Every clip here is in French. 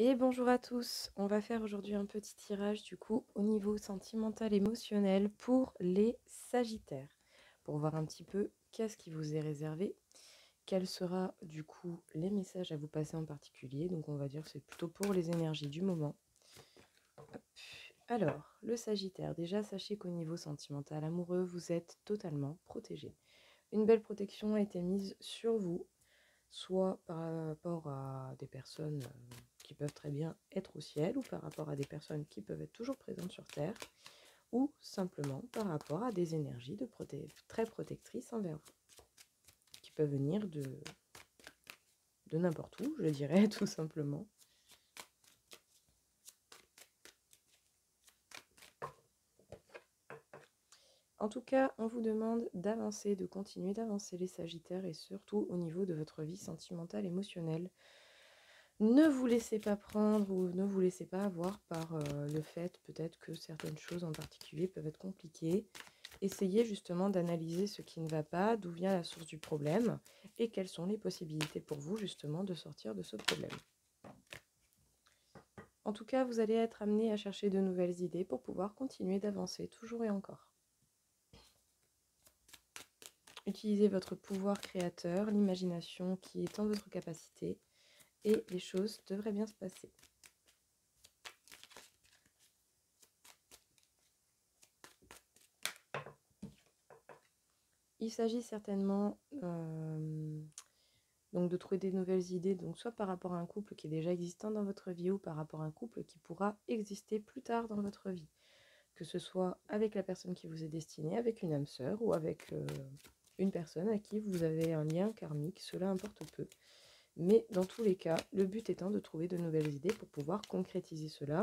Et bonjour à tous, on va faire aujourd'hui un petit tirage du coup au niveau sentimental émotionnel pour les Sagittaires, pour voir un petit peu qu'est-ce qui vous est réservé, quels sera du coup les messages à vous passer en particulier, donc on va dire que c'est plutôt pour les énergies du moment. Hop. Alors, le Sagittaire, déjà sachez qu'au niveau sentimental amoureux, vous êtes totalement protégé. Une belle protection a été mise sur vous, soit par rapport à des personnes qui peuvent très bien être au ciel, ou par rapport à des personnes qui peuvent être toujours présentes sur Terre, ou simplement par rapport à des énergies très protectrices envers vous, qui peuvent venir de n'importe où, je dirais, tout simplement. En tout cas, on vous demande d'avancer, de continuer d'avancer les Sagittaires, et surtout au niveau de votre vie sentimentale, émotionnelle. Ne vous laissez pas prendre ou ne vous laissez pas avoir par le fait peut-être que certaines choses en particulier peuvent être compliquées. Essayez justement d'analyser ce qui ne va pas, d'où vient la source du problème et quelles sont les possibilités pour vous justement de sortir de ce problème. En tout cas, vous allez être amené à chercher de nouvelles idées pour pouvoir continuer d'avancer toujours et encore. Utilisez votre pouvoir créateur, l'imagination qui est en votre capacité et les choses devraient bien se passer. Il s'agit certainement donc de trouver des nouvelles idées, donc soit par rapport à un couple qui est déjà existant dans votre vie ou par rapport à un couple qui pourra exister plus tard dans votre vie. Que ce soit avec la personne qui vous est destinée, avec une âme sœur ou avec une personne à qui vous avez un lien karmique, cela importe peu. Mais dans tous les cas, le but étant de trouver de nouvelles idées pour pouvoir concrétiser cela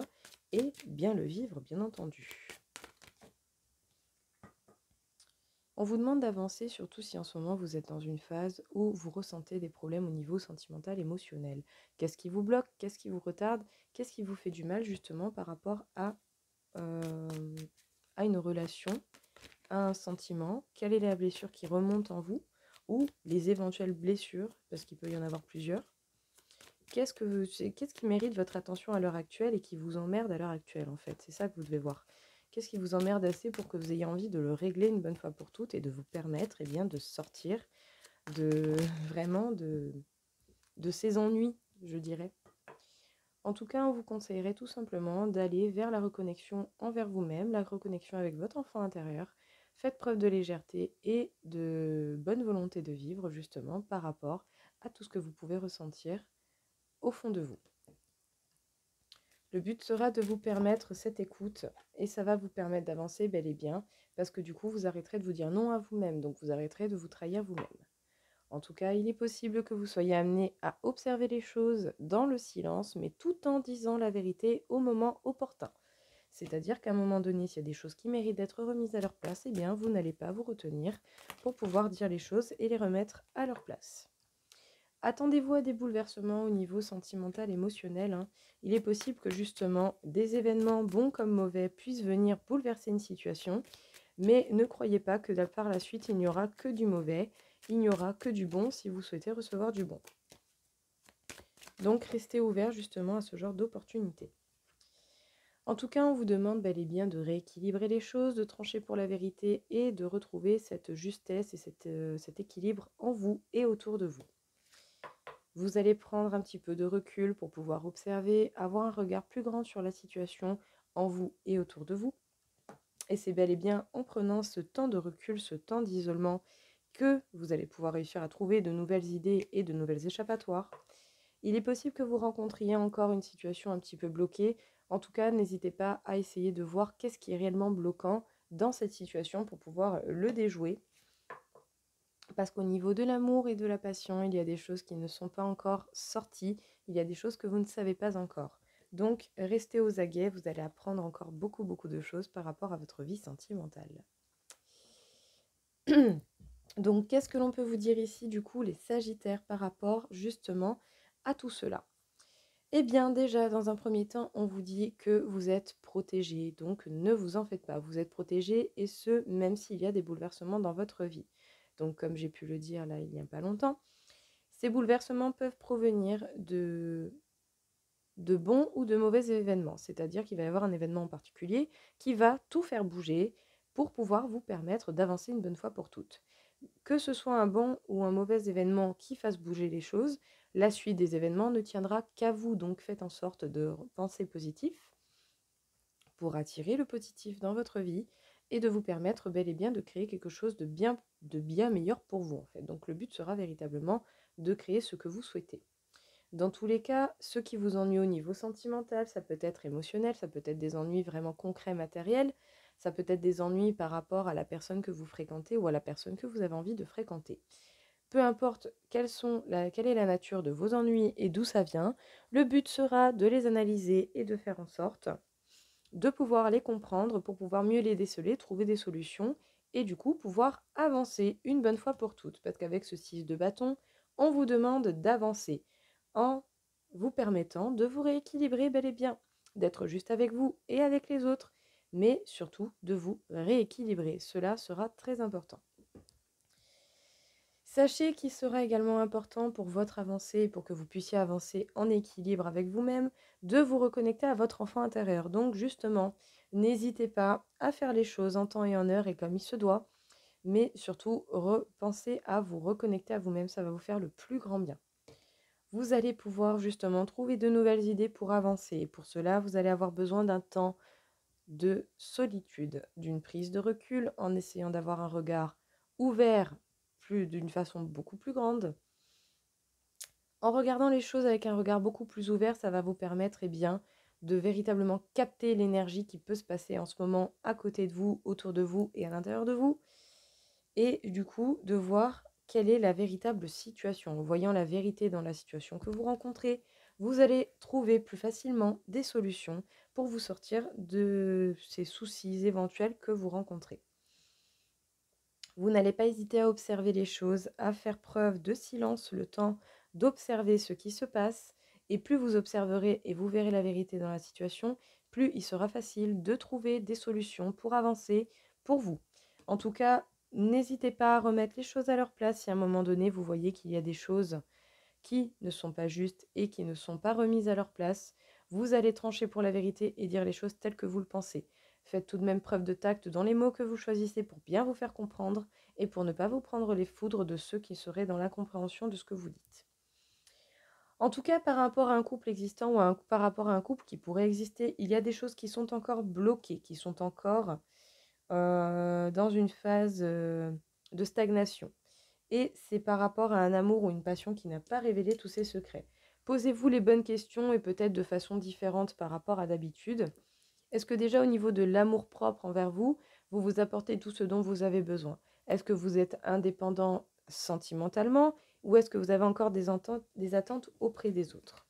et bien le vivre, bien entendu. On vous demande d'avancer, surtout si en ce moment vous êtes dans une phase où vous ressentez des problèmes au niveau sentimental, émotionnel. Qu'est-ce qui vous bloque? Qu'est-ce qui vous retarde? Qu'est-ce qui vous fait du mal justement par rapport euh, à une relation, à un sentiment? Quelle est la blessure qui remonte en vous? Ou les éventuelles blessures, parce qu'il peut y en avoir plusieurs. Qu'est-ce qui mérite votre attention à l'heure actuelle et qui vous emmerde à l'heure actuelle en fait? C'est ça que vous devez voir. Qu'est-ce qui vous emmerde assez pour que vous ayez envie de le régler une bonne fois pour toutes et de vous permettre bien, de sortir de vraiment de ces ennuis, je dirais. En tout cas, on vous conseillerait tout simplement d'aller vers la reconnexion envers vous-même, la reconnexion avec votre enfant intérieur. Faites preuve de légèreté et de bonne volonté de vivre justement par rapport à tout ce que vous pouvez ressentir au fond de vous. Le but sera de vous permettre cette écoute et ça va vous permettre d'avancer bel et bien parce que du coup, vous arrêterez de vous dire non à vous-même, donc vous arrêterez de vous trahir vous-même. En tout cas, il est possible que vous soyez amené à observer les choses dans le silence, mais tout en disant la vérité au moment opportun. C'est-à-dire qu'à un moment donné, s'il y a des choses qui méritent d'être remises à leur place, eh bien, vous n'allez pas vous retenir pour pouvoir dire les choses et les remettre à leur place. Attendez-vous à des bouleversements au niveau sentimental, émotionnel, hein. Il est possible que justement des événements bons comme mauvais puissent venir bouleverser une situation, mais ne croyez pas que par la suite il n'y aura que du mauvais, il n'y aura que du bon si vous souhaitez recevoir du bon. Donc restez ouvert justement à ce genre d'opportunités. En tout cas, on vous demande bel et bien de rééquilibrer les choses, de trancher pour la vérité et de retrouver cette justesse et cet équilibre en vous et autour de vous. Vous allez prendre un petit peu de recul pour pouvoir observer, avoir un regard plus grand sur la situation en vous et autour de vous. Et c'est bel et bien en prenant ce temps de recul, ce temps d'isolement, que vous allez pouvoir réussir à trouver de nouvelles idées et de nouvelles échappatoires. Il est possible que vous rencontriez encore une situation un petit peu bloquée. En tout cas, n'hésitez pas à essayer de voir qu'est-ce qui est réellement bloquant dans cette situation pour pouvoir le déjouer. Parce qu'au niveau de l'amour et de la passion, il y a des choses qui ne sont pas encore sorties, il y a des choses que vous ne savez pas encore. Donc, restez aux aguets, vous allez apprendre encore beaucoup de choses par rapport à votre vie sentimentale. Donc, qu'est-ce que l'on peut vous dire ici, du coup, les Sagittaires, par rapport justement à tout cela? Eh bien, déjà, dans un premier temps, on vous dit que vous êtes protégés, donc ne vous en faites pas. Vous êtes protégés, et ce, même s'il y a des bouleversements dans votre vie. Donc, comme j'ai pu le dire là il n'y a pas longtemps, ces bouleversements peuvent provenir de bons ou de mauvais événements. C'est-à-dire qu'il va y avoir un événement en particulier qui va tout faire bouger pour pouvoir vous permettre d'avancer une bonne fois pour toutes. Que ce soit un bon ou un mauvais événement qui fasse bouger les choses, la suite des événements ne tiendra qu'à vous. Donc faites en sorte de penser positif pour attirer le positif dans votre vie et de vous permettre bel et bien de créer quelque chose de bien meilleur pour vous en fait. Donc le but sera véritablement de créer ce que vous souhaitez. Dans tous les cas, ce qui vous ennuie au niveau sentimental, ça peut être émotionnel, ça peut être des ennuis vraiment concrets, matériels, ça peut être des ennuis par rapport à la personne que vous fréquentez ou à la personne que vous avez envie de fréquenter. Peu importe quelle est la nature de vos ennuis et d'où ça vient, le but sera de les analyser et de faire en sorte de pouvoir les comprendre pour pouvoir mieux les déceler, trouver des solutions et du coup pouvoir avancer une bonne fois pour toutes. Parce qu'avec ce 6 de bâton, on vous demande d'avancer en vous permettant de vous rééquilibrer bel et bien, d'être juste avec vous et avec les autres, mais surtout de vous rééquilibrer. Cela sera très important. Sachez qu'il sera également important pour votre avancée et pour que vous puissiez avancer en équilibre avec vous-même, de vous reconnecter à votre enfant intérieur. Donc justement, n'hésitez pas à faire les choses en temps et en heure et comme il se doit, mais surtout repensez à vous reconnecter à vous-même, ça va vous faire le plus grand bien. Vous allez pouvoir justement trouver de nouvelles idées pour avancer. Et pour cela, vous allez avoir besoin d'un temps de solitude, d'une prise de recul en essayant d'avoir un regard ouvert d'une façon beaucoup plus grande. En regardant les choses avec un regard beaucoup plus ouvert, ça va vous permettre bien, de véritablement capter l'énergie qui peut se passer en ce moment à côté de vous, autour de vous et à l'intérieur de vous. Et du coup, de voir quelle est la véritable situation. En voyant la vérité dans la situation que vous rencontrez, vous allez trouver plus facilement des solutions pour vous sortir de ces soucis éventuels que vous rencontrez. Vous n'allez pas hésiter à observer les choses, à faire preuve de silence le temps d'observer ce qui se passe. Et plus vous observerez et vous verrez la vérité dans la situation, plus il sera facile de trouver des solutions pour avancer pour vous. En tout cas, n'hésitez pas à remettre les choses à leur place si à un moment donné vous voyez qu'il y a des choses qui ne sont pas justes et qui ne sont pas remises à leur place. Vous allez trancher pour la vérité et dire les choses telles que vous le pensez. Faites tout de même preuve de tact dans les mots que vous choisissez pour bien vous faire comprendre et pour ne pas vous prendre les foudres de ceux qui seraient dans l'incompréhension de ce que vous dites. En tout cas, par rapport à un couple existant ou par rapport à un couple qui pourrait exister, il y a des choses qui sont encore bloquées, qui sont encore dans une phase de stagnation. Et c'est par rapport à un amour ou une passion qui n'a pas révélé tous ses secrets. Posez-vous les bonnes questions et peut-être de façon différente par rapport à d'habitude. Est-ce que déjà au niveau de l'amour-propre envers vous, vous vous apportez tout ce dont vous avez besoin? Est-ce que vous êtes indépendant sentimentalement ou est-ce que vous avez encore des attentes auprès des autres?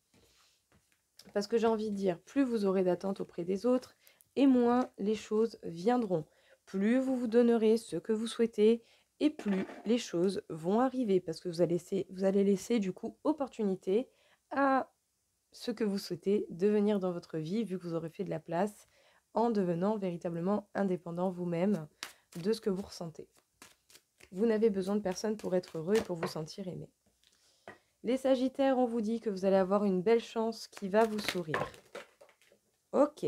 Parce que j'ai envie de dire, plus vous aurez d'attentes auprès des autres et moins les choses viendront. Plus vous vous donnerez ce que vous souhaitez et plus les choses vont arriver parce que vous allez laisser du coup opportunité à ce que vous souhaitez devenir dans votre vie vu que vous aurez fait de la place en devenant véritablement indépendant vous-même de ce que vous ressentez. Vous n'avez besoin de personne pour être heureux et pour vous sentir aimé. Les Sagittaires, on vous dit que vous allez avoir une belle chance qui va vous sourire. Ok.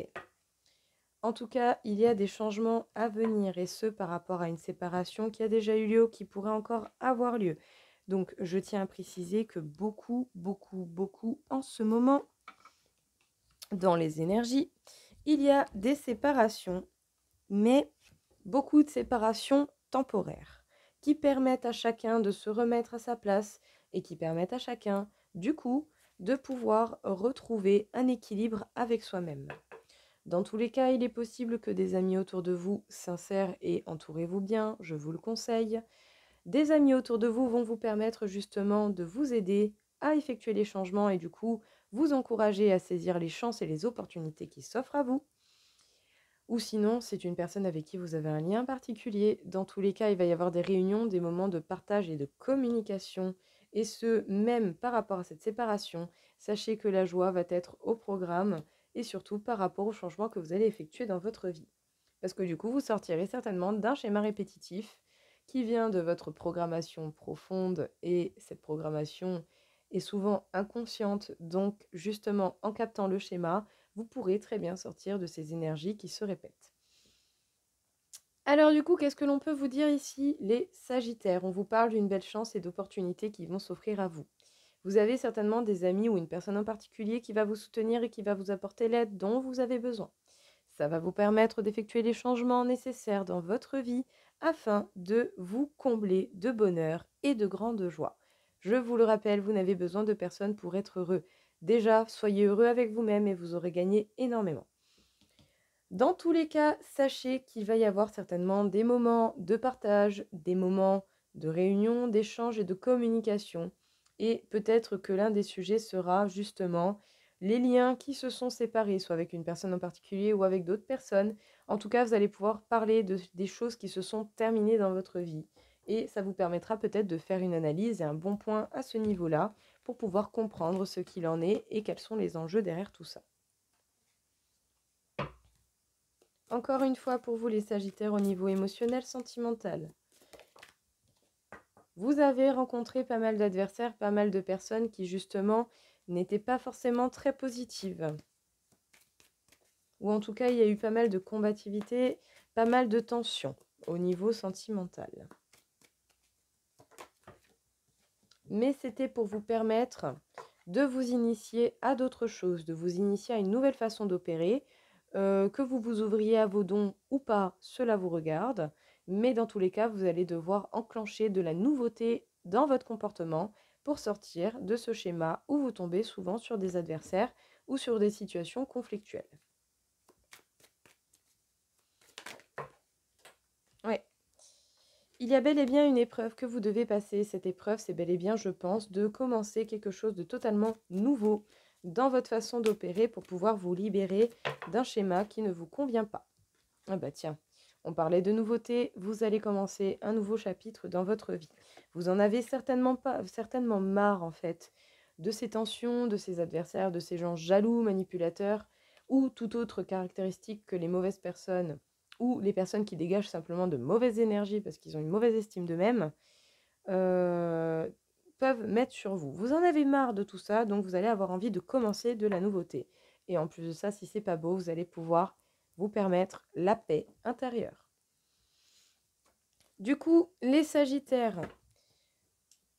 En tout cas, il y a des changements à venir et ce par rapport à une séparation qui a déjà eu lieu ou qui pourrait encore avoir lieu. Donc, je tiens à préciser que beaucoup en ce moment, dans les énergies, il y a des séparations, mais beaucoup de séparations temporaires qui permettent à chacun de se remettre à sa place et qui permettent à chacun, du coup, de pouvoir retrouver un équilibre avec soi-même. Dans tous les cas, il est possible que des amis autour de vous sincères et entourez-vous bien, je vous le conseille. Des amis autour de vous vont vous permettre justement de vous aider à effectuer les changements et du coup vous encourager à saisir les chances et les opportunités qui s'offrent à vous. Ou sinon, c'est une personne avec qui vous avez un lien particulier. Dans tous les cas, il va y avoir des réunions, des moments de partage et de communication. Et ce, même par rapport à cette séparation, sachez que la joie va être au programme et surtout par rapport au changement que vous allez effectuer dans votre vie. Parce que du coup, vous sortirez certainement d'un schéma répétitif qui vient de votre programmation profonde et cette programmation est souvent inconsciente, donc justement en captant le schéma, vous pourrez très bien sortir de ces énergies qui se répètent. Alors du coup, qu'est-ce que l'on peut vous dire ici, les Sagittaires? On vous parle d'une belle chance et d'opportunités qui vont s'offrir à vous. Vous avez certainement des amis ou une personne en particulier qui va vous soutenir et qui va vous apporter l'aide dont vous avez besoin. Ça va vous permettre d'effectuer les changements nécessaires dans votre vie afin de vous combler de bonheur et de grande joie. Je vous le rappelle, vous n'avez besoin de personne pour être heureux. Déjà, soyez heureux avec vous-même et vous aurez gagné énormément. Dans tous les cas, sachez qu'il va y avoir certainement des moments de partage, des moments de réunion, d'échange et de communication. Et peut-être que l'un des sujets sera justement les liens qui se sont séparés, soit avec une personne en particulier ou avec d'autres personnes. En tout cas, vous allez pouvoir parler des choses qui se sont terminées dans votre vie. Et ça vous permettra peut-être de faire une analyse et un bon point à ce niveau-là pour pouvoir comprendre ce qu'il en est et quels sont les enjeux derrière tout ça. Encore une fois pour vous les Sagittaires au niveau émotionnel, sentimental. Vous avez rencontré pas mal d'adversaires, pas mal de personnes qui justement n'étaient pas forcément très positives. Ou en tout cas, il y a eu pas mal de combativité, pas mal de tensions au niveau sentimental. Mais c'était pour vous permettre de vous initier à d'autres choses, de vous initier à une nouvelle façon d'opérer, que vous vous ouvriez à vos dons ou pas, cela vous regarde, mais dans tous les cas, vous allez devoir enclencher de la nouveauté dans votre comportement pour sortir de ce schéma où vous tombez souvent sur des adversaires ou sur des situations conflictuelles. Ouais. Il y a bel et bien une épreuve que vous devez passer. Cette épreuve, c'est bel et bien, je pense, de commencer quelque chose de totalement nouveau dans votre façon d'opérer pour pouvoir vous libérer d'un schéma qui ne vous convient pas. Ah bah tiens, on parlait de nouveautés, vous allez commencer un nouveau chapitre dans votre vie. Vous en avez certainement marre en fait de ces tensions, de ces adversaires, de ces gens jaloux, manipulateurs ou toute autre caractéristique que les mauvaises personnes ou les personnes qui dégagent simplement de mauvaises énergies parce qu'ils ont une mauvaise estime d'eux-mêmes euh, peuvent mettre sur vous. Vous en avez marre de tout ça, donc vous allez avoir envie de commencer de la nouveauté. Et en plus de ça, si c'est pas beau, vous allez pouvoir vous permettre la paix intérieure. Du coup, les Sagittaires,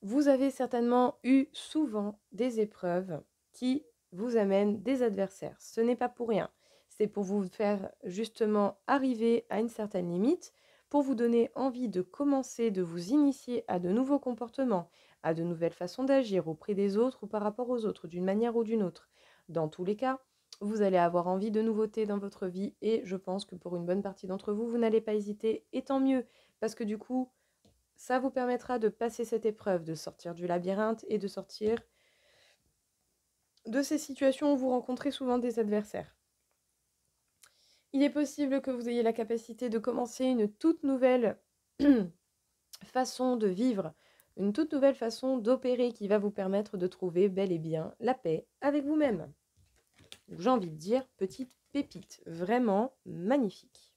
vous avez certainement eu souvent des épreuves qui vous amènent des adversaires. Ce n'est pas pour rien. C'est pour vous faire justement arriver à une certaine limite, pour vous donner envie de commencer, de vous initier à de nouveaux comportements, à de nouvelles façons d'agir auprès des autres ou par rapport aux autres, d'une manière ou d'une autre. Dans tous les cas, vous allez avoir envie de nouveautés dans votre vie et je pense que pour une bonne partie d'entre vous, vous n'allez pas hésiter et tant mieux parce que du coup, ça vous permettra de passer cette épreuve, de sortir du labyrinthe et de sortir de ces situations où vous rencontrez souvent des adversaires. Il est possible que vous ayez la capacité de commencer une toute nouvelle façon de vivre, une toute nouvelle façon d'opérer qui va vous permettre de trouver bel et bien la paix avec vous-même. J'ai envie de dire, petite pépite, vraiment magnifique.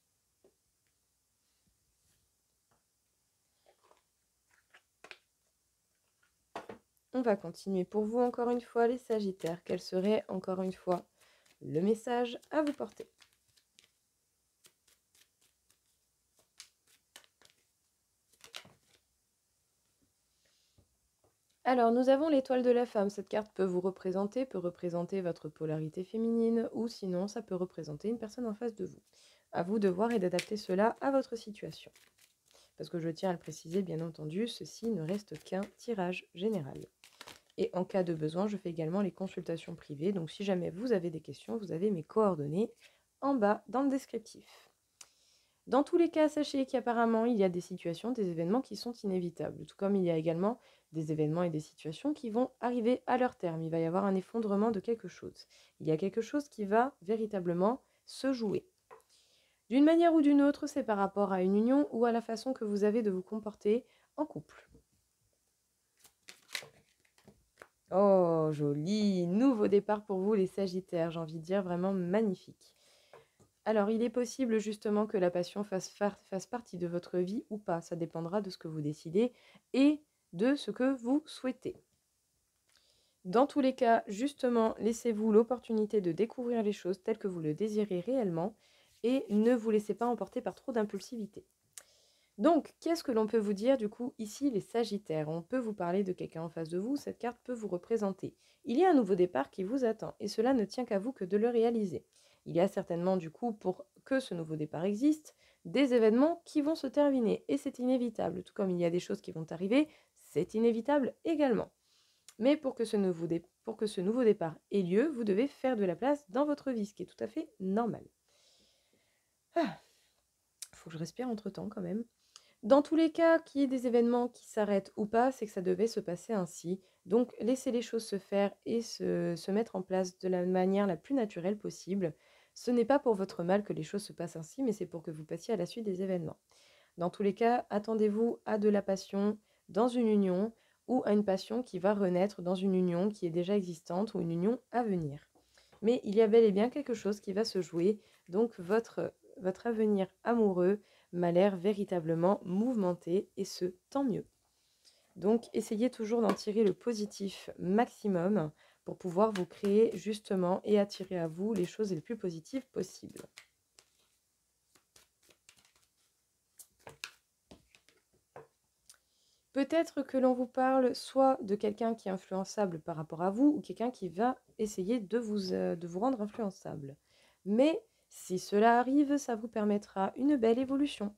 On va continuer pour vous encore une fois les Sagittaires. Quel serait encore une fois le message à vous porter? Alors, nous avons l'étoile de la femme. Cette carte peut représenter votre polarité féminine, ou sinon, ça peut représenter une personne en face de vous. À vous de voir et d'adapter cela à votre situation. Parce que je tiens à le préciser, bien entendu, ceci ne reste qu'un tirage général. Et en cas de besoin, je fais également les consultations privées. Donc, si jamais vous avez des questions, vous avez mes coordonnées en bas dans le descriptif. Dans tous les cas, sachez qu'apparemment, il y a des situations, des événements qui sont inévitables, tout comme il y a également des événements et des situations qui vont arriver à leur terme. Il va y avoir un effondrement de quelque chose. Il y a quelque chose qui va véritablement se jouer. D'une manière ou d'une autre, c'est par rapport à une union ou à la façon que vous avez de vous comporter en couple. Oh, joli! Nouveau départ pour vous les Sagittaires, j'ai envie de dire vraiment magnifique. Alors, il est possible justement que la passion fasse partie de votre vie ou pas. Ça dépendra de ce que vous décidez et de ce que vous souhaitez. Dans tous les cas, justement, laissez-vous l'opportunité de découvrir les choses telles que vous le désirez réellement et ne vous laissez pas emporter par trop d'impulsivité. Donc, qu'est-ce que l'on peut vous dire du coup ici, les Sagittaires? On peut vous parler de quelqu'un en face de vous, cette carte peut vous représenter. Il y a un nouveau départ qui vous attend et cela ne tient qu'à vous que de le réaliser. Il y a certainement du coup, pour que ce nouveau départ existe, des événements qui vont se terminer et c'est inévitable. Tout comme il y a des choses qui vont arriver, c'est inévitable également. Mais pour que ce nouveau départ ait lieu, vous devez faire de la place dans votre vie, ce qui est tout à fait normal. Ah, faut que je respire entre-temps quand même. Dans tous les cas, qu'il y ait des événements qui s'arrêtent ou pas, c'est que ça devait se passer ainsi. Donc, laissez les choses se faire et se mettre en place de la manière la plus naturelle possible. Ce n'est pas pour votre mal que les choses se passent ainsi, mais c'est pour que vous passiez à la suite des événements. Dans tous les cas, attendez-vous à de la passion dans une union ou à une passion qui va renaître dans une union qui est déjà existante ou une union à venir. Mais il y a bel et bien quelque chose qui va se jouer, donc votre avenir amoureux m'a l'air véritablement mouvementé et ce, tant mieux. Donc essayez toujours d'en tirer le positif maximum pour pouvoir vous créer justement et attirer à vous les choses les plus positives possibles. Peut-être que l'on vous parle soit de quelqu'un qui est influençable par rapport à vous ou quelqu'un qui va essayer de vous rendre influençable. Mais si cela arrive, ça vous permettra une belle évolution.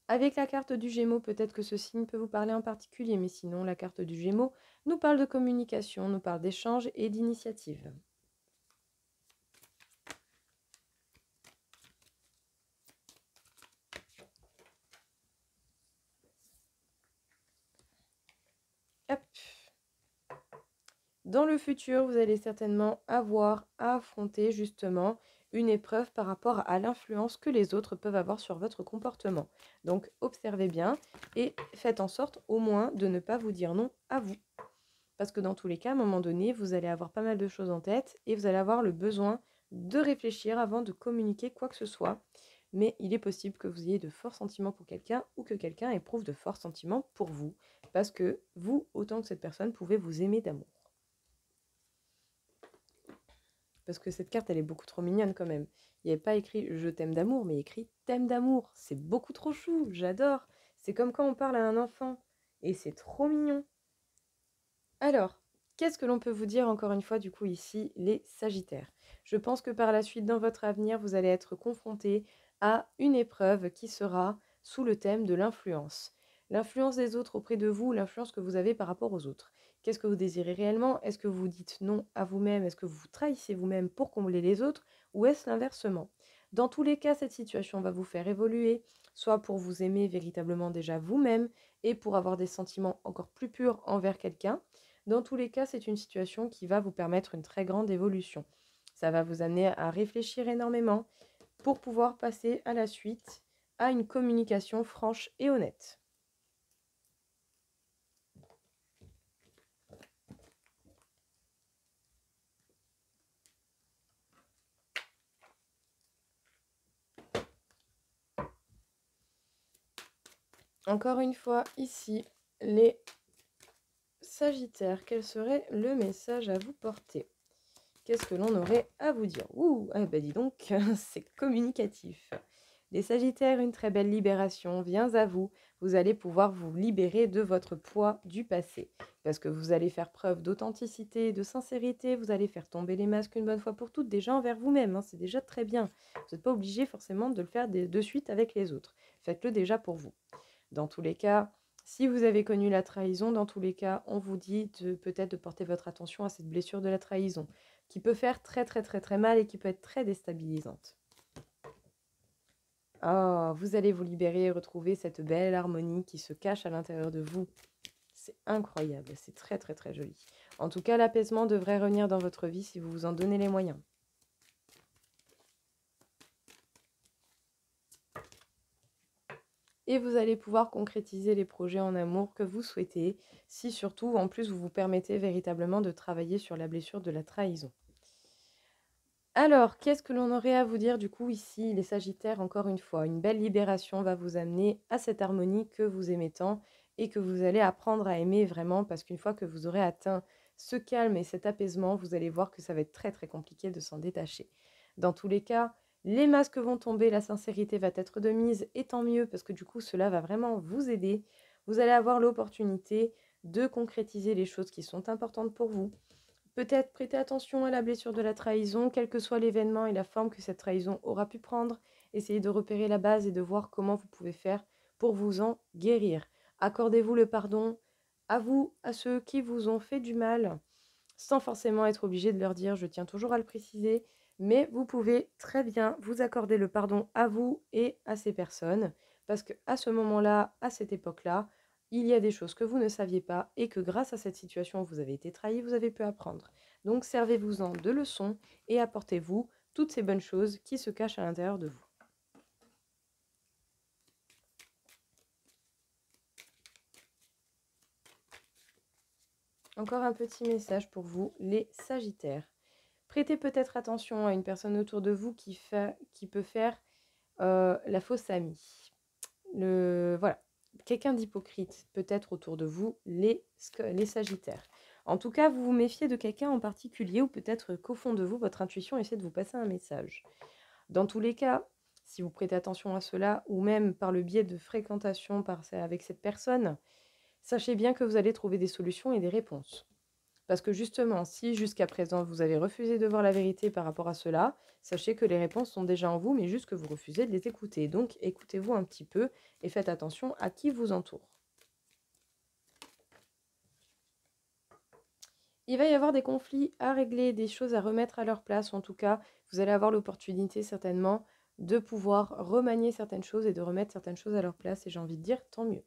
Avec la carte du Gémeaux, peut-être que ce signe peut vous parler en particulier, mais sinon la carte du Gémeaux nous parle de communication, nous parle d'échange et d'initiative. Hop. Dans le futur, vous allez certainement avoir à affronter justement une épreuve par rapport à l'influence que les autres peuvent avoir sur votre comportement. Donc observez bien et faites en sorte au moins de ne pas vous dire non à vous. Parce que dans tous les cas, à un moment donné, vous allez avoir pas mal de choses en tête et vous allez avoir le besoin de réfléchir avant de communiquer quoi que ce soit. Mais il est possible que vous ayez de forts sentiments pour quelqu'un ou que quelqu'un éprouve de forts sentiments pour vous. Parce que vous, autant que cette personne, pouvez vous aimer d'amour. Parce que cette carte, elle est beaucoup trop mignonne quand même. Il n'y avait pas écrit je t'aime d'amour, mais écrit t'aime d'amour. C'est beaucoup trop chou, j'adore. C'est comme quand on parle à un enfant. Et c'est trop mignon. Alors, qu'est-ce que l'on peut vous dire encore une fois du coup ici, les Sagittaires? Je pense que par la suite, dans votre avenir, vous allez être confrontés à une épreuve qui sera sous le thème de l'influence. L'influence des autres auprès de vous, l'influence que vous avez par rapport aux autres. Qu'est-ce que vous désirez réellement? Est-ce que vous dites non à vous-même? Est-ce que vous vous trahissez vous-même pour combler les autres? Ou est-ce l'inversement? Dans tous les cas, cette situation va vous faire évoluer, soit pour vous aimer véritablement déjà vous-même et pour avoir des sentiments encore plus purs envers quelqu'un. Dans tous les cas, c'est une situation qui va vous permettre une très grande évolution. Ça va vous amener à réfléchir énormément pour pouvoir passer à la suite à une communication franche et honnête. Encore une fois, ici, les Sagittaires, quel serait le message à vous porter? Qu'est-ce que l'on aurait à vous dire? Ouh, ah bah dis donc, c'est communicatif. Les Sagittaires, une très belle libération vient à vous. Vous allez pouvoir vous libérer de votre poids du passé. Parce que vous allez faire preuve d'authenticité, de sincérité. Vous allez faire tomber les masques une bonne fois pour toutes, déjà envers vous-même. Hein, c'est déjà très bien. Vous n'êtes pas obligé forcément de le faire de suite avec les autres. Faites-le déjà pour vous. Dans tous les cas, si vous avez connu la trahison, dans tous les cas, on vous dit peut-être de porter votre attention à cette blessure de la trahison, qui peut faire très très très très mal et qui peut être très déstabilisante. Oh, vous allez vous libérer et retrouver cette belle harmonie qui se cache à l'intérieur de vous. C'est incroyable, c'est très très très joli. En tout cas, l'apaisement devrait revenir dans votre vie si vous vous en donnez les moyens. Et vous allez pouvoir concrétiser les projets en amour que vous souhaitez, si surtout en plus vous vous permettez véritablement de travailler sur la blessure de la trahison. Alors, qu'est-ce que l'on aurait à vous dire du coup ici, les Sagittaires, encore une fois? Une belle libération va vous amener à cette harmonie que vous aimez tant et que vous allez apprendre à aimer vraiment parce qu'une fois que vous aurez atteint ce calme et cet apaisement, vous allez voir que ça va être très très compliqué de s'en détacher. Dans tous les cas, les masques vont tomber, la sincérité va être de mise et tant mieux parce que du coup cela va vraiment vous aider. Vous allez avoir l'opportunité de concrétiser les choses qui sont importantes pour vous. Peut-être prêter attention à la blessure de la trahison, quel que soit l'événement et la forme que cette trahison aura pu prendre. Essayez de repérer la base et de voir comment vous pouvez faire pour vous en guérir. Accordez-vous le pardon à vous, à ceux qui vous ont fait du mal, sans forcément être obligé de leur dire, je tiens toujours à le préciser, mais vous pouvez très bien vous accorder le pardon à vous et à ces personnes, parce qu'à ce moment-là, à cette époque-là, il y a des choses que vous ne saviez pas et que grâce à cette situation où vous avez été trahi, vous avez pu apprendre. Donc servez-vous-en de leçons et apportez-vous toutes ces bonnes choses qui se cachent à l'intérieur de vous. Encore un petit message pour vous, les Sagittaires. Prêtez peut-être attention à une personne autour de vous qui peut faire la fausse amie. Voilà. Quelqu'un d'hypocrite peut-être autour de vous, les Sagittaires. En tout cas, vous vous méfiez de quelqu'un en particulier ou peut-être qu'au fond de vous, votre intuition essaie de vous passer un message. Dans tous les cas, si vous prêtez attention à cela ou même par le biais de fréquentation avec cette personne, sachez bien que vous allez trouver des solutions et des réponses. Parce que justement, si jusqu'à présent vous avez refusé de voir la vérité par rapport à cela, sachez que les réponses sont déjà en vous, mais juste que vous refusez de les écouter. Donc écoutez-vous un petit peu et faites attention à qui vous entoure. Il va y avoir des conflits à régler, des choses à remettre à leur place. En tout cas, vous allez avoir l'opportunité certainement de pouvoir remanier certaines choses et de remettre certaines choses à leur place. Et j'ai envie de dire, tant mieux.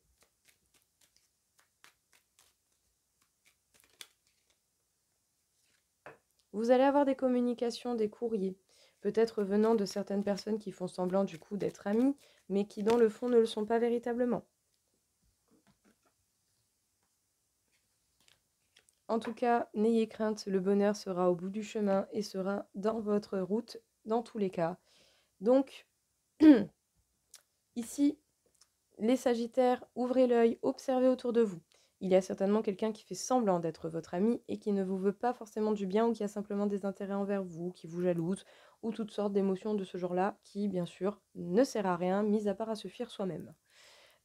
Vous allez avoir des communications, des courriers, peut-être venant de certaines personnes qui font semblant du coup d'être amies, mais qui dans le fond ne le sont pas véritablement. En tout cas, n'ayez crainte, le bonheur sera au bout du chemin et sera dans votre route dans tous les cas. Donc, ici, les Sagittaires, ouvrez l'œil, observez autour de vous. Il y a certainement quelqu'un qui fait semblant d'être votre ami et qui ne vous veut pas forcément du bien ou qui a simplement des intérêts envers vous, qui vous jalouse ou toutes sortes d'émotions de ce genre-là qui, bien sûr, ne sert à rien, mis à part à se fuir soi-même.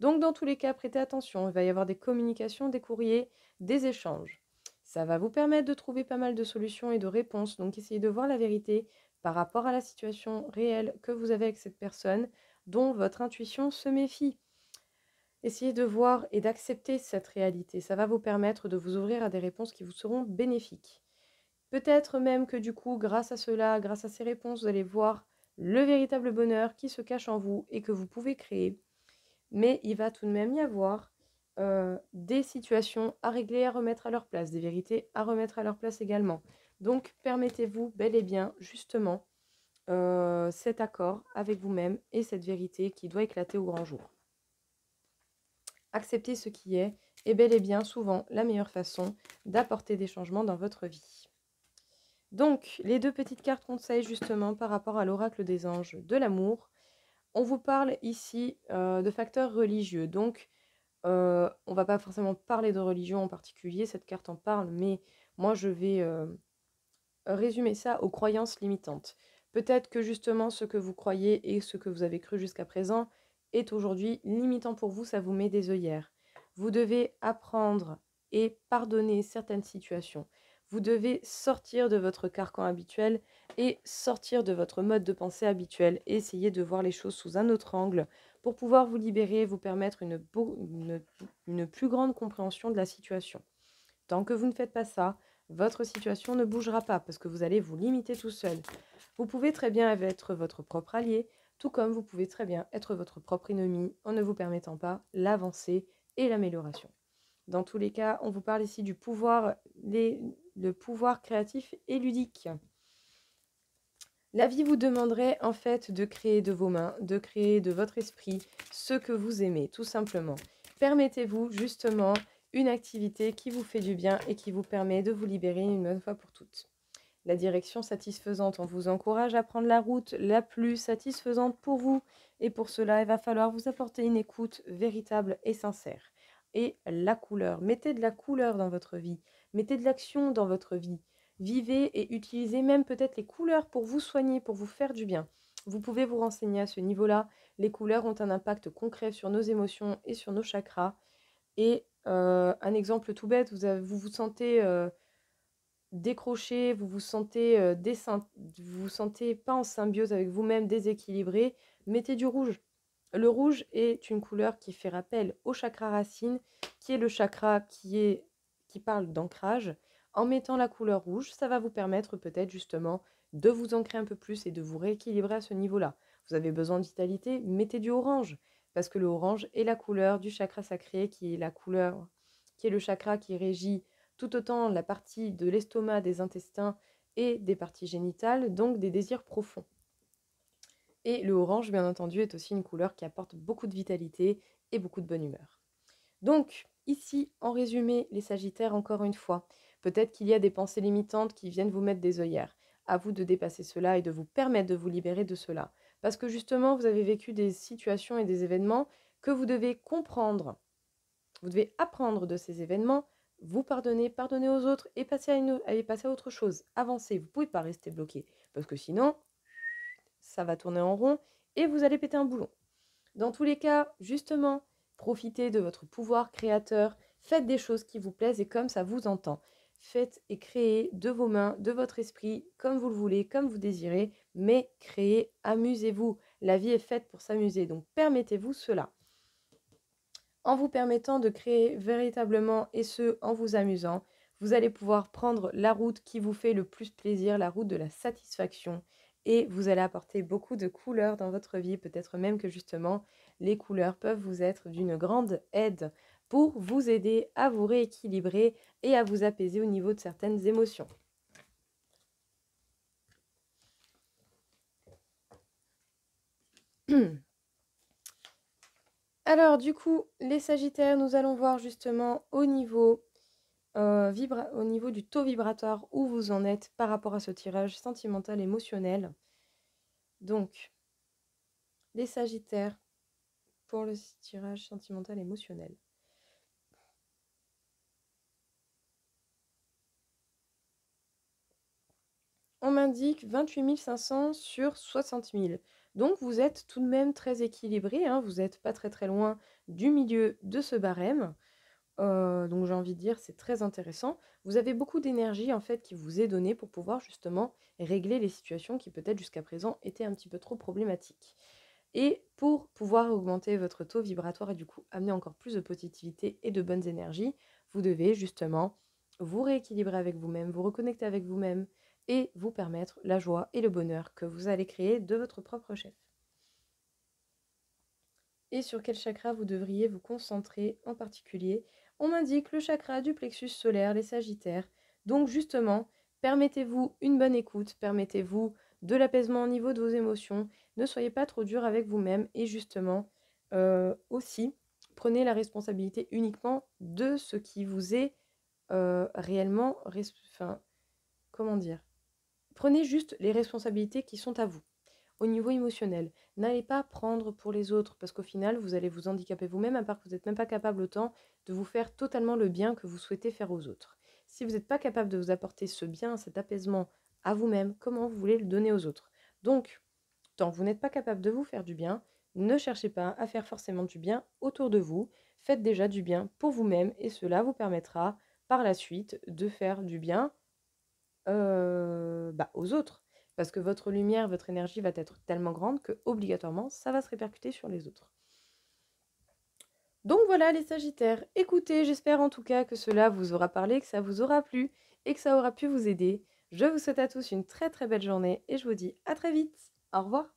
Donc, dans tous les cas, prêtez attention. Il va y avoir des communications, des courriers, des échanges. Ça va vous permettre de trouver pas mal de solutions et de réponses. Donc, essayez de voir la vérité par rapport à la situation réelle que vous avez avec cette personne dont votre intuition se méfie. Essayez de voir et d'accepter cette réalité. Ça va vous permettre de vous ouvrir à des réponses qui vous seront bénéfiques. Peut-être même que du coup, grâce à cela, grâce à ces réponses, vous allez voir le véritable bonheur qui se cache en vous et que vous pouvez créer. Mais il va tout de même y avoir des situations à régler, à remettre à leur place, des vérités à remettre à leur place également. Donc, permettez-vous bel et bien, justement, cet accord avec vous-même et cette vérité qui doit éclater au grand jour. Accepter ce qui est bel et bien souvent la meilleure façon d'apporter des changements dans votre vie. Donc, les deux petites cartes conseils justement par rapport à l'oracle des anges de l'amour. On vous parle ici de facteurs religieux. Donc, on ne va pas forcément parler de religion en particulier, cette carte en parle, mais moi je vais résumer ça aux croyances limitantes. Peut-être que justement ce que vous croyez et ce que vous avez cru jusqu'à présent est aujourd'hui limitant pour vous, ça vous met des œillères. Vous devez apprendre et pardonner certaines situations. Vous devez sortir de votre carcan habituel et sortir de votre mode de pensée habituel. Essayer de voir les choses sous un autre angle pour pouvoir vous libérer et vous permettre une plus grande compréhension de la situation. Tant que vous ne faites pas ça, votre situation ne bougera pas parce que vous allez vous limiter tout seul. Vous pouvez très bien être votre propre allié, tout comme vous pouvez très bien être votre propre ennemi en ne vous permettant pas l'avancée et l'amélioration. Dans tous les cas, on vous parle ici du pouvoir, le pouvoir créatif et ludique. La vie vous demanderait en fait de créer de vos mains, de créer de votre esprit ce que vous aimez, tout simplement. Permettez-vous justement une activité qui vous fait du bien et qui vous permet de vous libérer une bonne fois pour toutes. La direction satisfaisante, on vous encourage à prendre la route la plus satisfaisante pour vous et pour cela, il va falloir vous apporter une écoute véritable et sincère. et la couleur. Mettez de la couleur dans votre vie, mettez de l'action dans votre vie. Vivez et utilisez même peut-être les couleurs pour vous soigner, pour vous faire du bien. Vous pouvez vous renseigner à ce niveau-là. Les couleurs ont un impact concret sur nos émotions et sur nos chakras. Et un exemple tout bête, vous vous sentez décroché, vous vous sentez pas en symbiose avec vous-même, déséquilibré, mettez du rouge. Le rouge est une couleur qui fait rappel au chakra racine, qui est le chakra qui parle d'ancrage. En mettant la couleur rouge, ça va vous permettre peut-être justement de vous ancrer un peu plus et de vous rééquilibrer à ce niveau-là. Vous avez besoin de vitalité, mettez du orange, parce que le orange est la couleur du chakra sacré, qui est la couleur, qui est le chakra qui régit tout autant la partie de l'estomac, des intestins et des parties génitales, donc des désirs profonds. Et le orange, bien entendu, est aussi une couleur qui apporte beaucoup de vitalité et beaucoup de bonne humeur. Donc, ici, en résumé, les Sagittaires, encore une fois, peut-être qu'il y a des pensées limitantes qui viennent vous mettre des œillères. À vous de dépasser cela et de vous permettre de vous libérer de cela. Parce que justement, vous avez vécu des situations et des événements que vous devez comprendre. Vous devez apprendre de ces événements, vous pardonner, pardonner aux autres et passer à autre chose. Avancer, vous ne pouvez pas rester bloqué. Parce que sinon, ça va tourner en rond et vous allez péter un boulon. Dans tous les cas, justement, profitez de votre pouvoir créateur, faites des choses qui vous plaisent et comme ça vous entend. Faites et créez de vos mains, de votre esprit, comme vous le voulez, comme vous désirez, mais créez, amusez-vous. La vie est faite pour s'amuser, donc permettez-vous cela. En vous permettant de créer véritablement et ce, en vous amusant, vous allez pouvoir prendre la route qui vous fait le plus plaisir, la route de la satisfaction. Et vous allez apporter beaucoup de couleurs dans votre vie, peut-être même que justement, les couleurs peuvent vous être d'une grande aide pour vous aider à vous rééquilibrer et à vous apaiser au niveau de certaines émotions. Alors du coup, les Sagittaires, nous allons voir justement au niveau du taux vibratoire où vous en êtes par rapport à ce tirage sentimental émotionnel. Donc, les Sagittaires pour le tirage sentimental émotionnel. On m'indique 28 500 sur 60 000. Donc vous êtes tout de même très équilibré, hein, vous n'êtes pas très loin du milieu de ce barème. Donc j'ai envie de dire, c'est très intéressant. Vous avez beaucoup d'énergie en fait qui vous est donnée pour pouvoir justement régler les situations qui peut-être jusqu'à présent étaient un petit peu trop problématiques. Et pour pouvoir augmenter votre taux vibratoire et du coup amener encore plus de positivité et de bonnes énergies, vous devez justement vous rééquilibrer avec vous-même, vous reconnecter avec vous-même et vous permettre la joie et le bonheur que vous allez créer de votre propre chef. Et sur quel chakra vous devriez vous concentrer en particulier? On m'indique le chakra du plexus solaire, les Sagittaires. Donc justement, permettez-vous une bonne écoute, permettez-vous de l'apaisement au niveau de vos émotions, ne soyez pas trop dur avec vous-même et justement aussi prenez la responsabilité uniquement de ce qui vous est réellement, comment dire? Prenez juste les responsabilités qui sont à vous. Au niveau émotionnel, n'allez pas prendre pour les autres parce qu'au final, vous allez vous handicaper vous-même à part que vous n'êtes même pas capable autant de vous faire totalement le bien que vous souhaitez faire aux autres. Si vous n'êtes pas capable de vous apporter ce bien, cet apaisement à vous-même, comment vous voulez le donner aux autres? Donc, tant que vous n'êtes pas capable de vous faire du bien, ne cherchez pas à faire forcément du bien autour de vous. Faites déjà du bien pour vous-même et cela vous permettra par la suite de faire du bien aux autres. Parce que votre lumière, votre énergie va être tellement grande que obligatoirement, ça va se répercuter sur les autres. Donc voilà les Sagittaires. Écoutez, j'espère en tout cas que cela vous aura parlé, que ça vous aura plu et que ça aura pu vous aider. Je vous souhaite à tous une très belle journée et je vous dis à très vite. Au revoir.